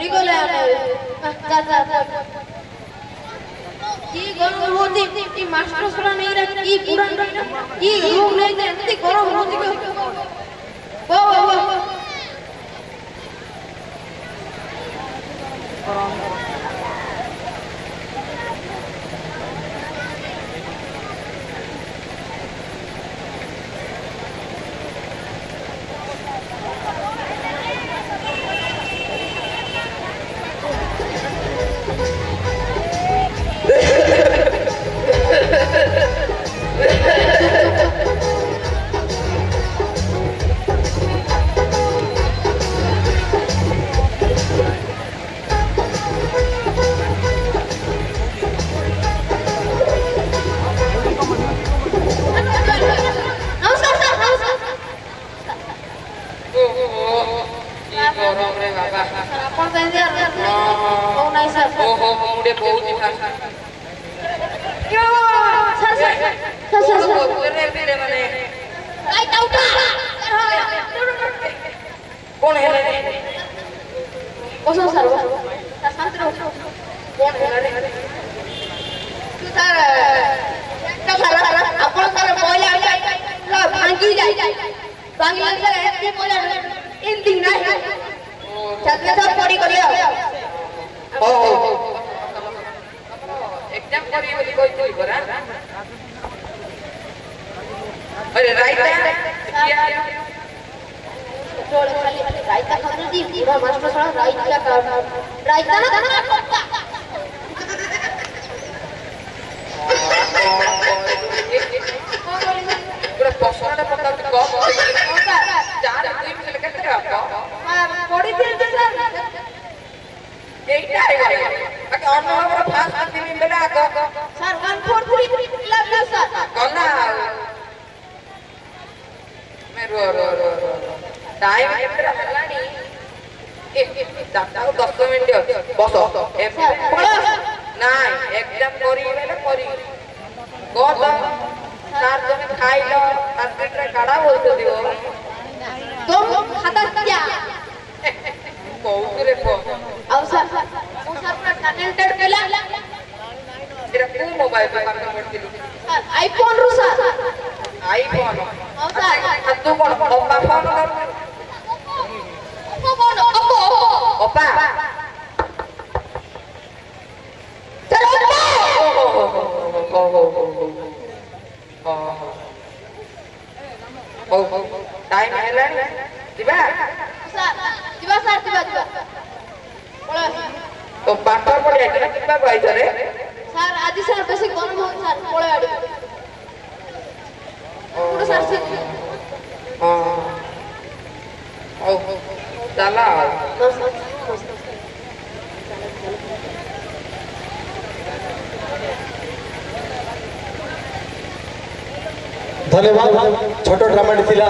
सरी गले जा जा की गरम होती की मास्टर सरा नहीं रख की पूरा की लोग नहीं जानते गरम होती को वाह कौन है ओसो सर शांत रहो कौन है तू सर का सर अपन सर बोले ला भांगी जाई सर एते बोले इन दिन नहीं छतने सब पड़ी करियो ओ एग्जाम करी बोली कोई बरा अरे राइट क्या चोड़ खाली रायता खाने दी पूरा मास्टर साला रायता का रायता ना पूरा पसंद पता तो कम चार दिन में लेकर के आपका बड़ी दिन से सर एटा है बाकी और ना हमारा फास्ट दिन में मिला सर 143 लव यू सर कौन मैं रो टाइम केतरा हलानी दादा 10 मिनिट बस ना एग्जाम करी बेले करी गद चार जन खाइलो टार्गेट रे काडा बोलतो दियो तो खाता क्या बहु रे को और सर पूरा टैलेंटेड केला तेरा को मोबाइल पे काम करती आईफोन रो सर आईफोन और सर तू कोन ओप्पो फोन कर ओप्पो चलो ओप्पो टाइम हेलानी दिबा सर बोला तो पाठ पढ़े एटा किबा बाई रे सर आज सर बेसी गरम हो सर बोले आडी पूरा सर से हां ओ चला धन्यवाद छोटो ड्रामा थिला।